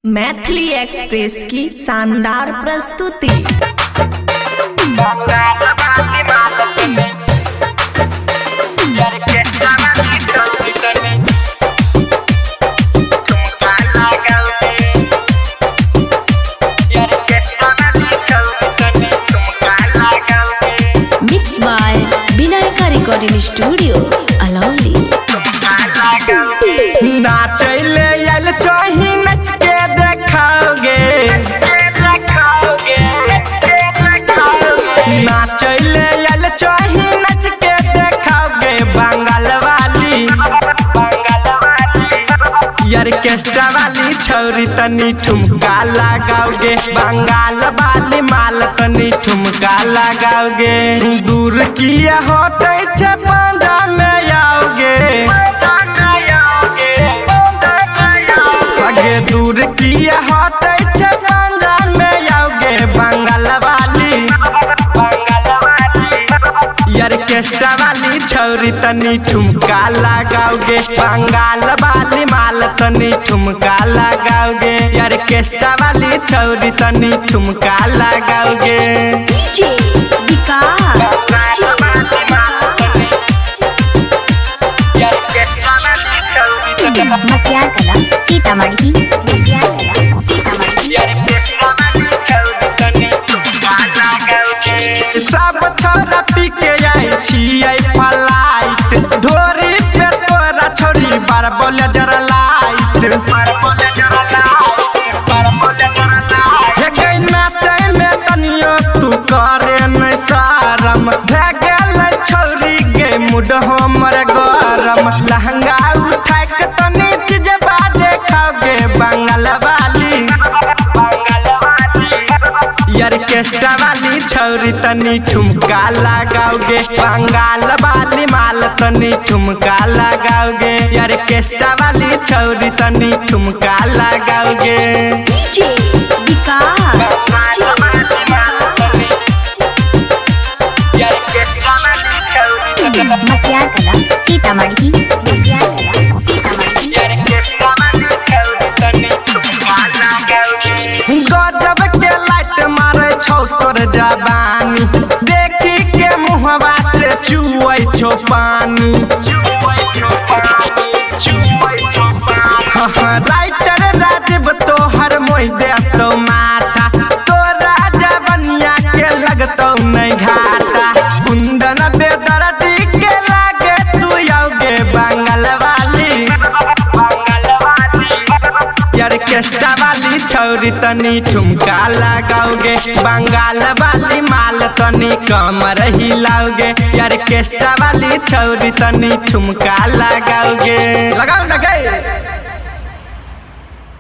Maithili express की शानदार प्रस्तुति। Mix by Vinayaka recording studio Alauli. नाचले यल चाही नच के देखाओगे, नाचले यल चाही नच के देखाओगे। बंगाल वाली ऑर्केस्ट्रा वाली छौरी तनी ठुमका लगाओगे। बंगाल वाली माल तनी ठुमका लगाओगे। दूर किया होते छे पांडा में आओगे, आगे दूर किया होते छे पांडा में आओगे। बंगाल वाली ऑर्केस्ट्रा वाली छौरी तनी ठुमका लगाओगे। बंगाल वाली माल तनी ठुमका लगाओगे। ऑर्केस्ट्रा वाली छौरी तनी ठुमका लगाओगे। डीजे विकास मटियार कला सीतामढ़ी। सब छोरा पी के आई छियै फ्लाइट। ढोरी पे तोरा छोरी बार बोले जरा लाइट। हे गई नाचे में तनियो तू करे न शरम। भे गेल छोरी गे मुड हमर गरम। लहंगा उठा के तनी चीज बाजे खाओगे। बंगाल वाली ऑर्केस्ट्रा वाली छौरी तनी ठुमका लगाओगे। बंगाल वाली माल तनी ठुमका लगाओगे। ऑर्केस्ट्रा वाली छौरी तनी ठुमका लगाओगे। डीजे विकास मटियार कला सीतामढ़ी। गजब के लाइट मारे छौ तोर जवानी। देखी के मुहवा से चुए छो पानी। राइटर राजीव तोहर मोह दे तो माथा। तोरा जवनिया के लगतो नहीं घाटा। कुंदन बेदर्दी के लागे तू आओगे। बंगाल वाली ऑर्केस्ट्रा वाली छौरी तनी ठुमका लगाओगे। बंगाल वाली माल तनी कमर हिलाओगे। ऑर्केस्ट्रा वाली छौरी तनी ठुमका लगाओगे।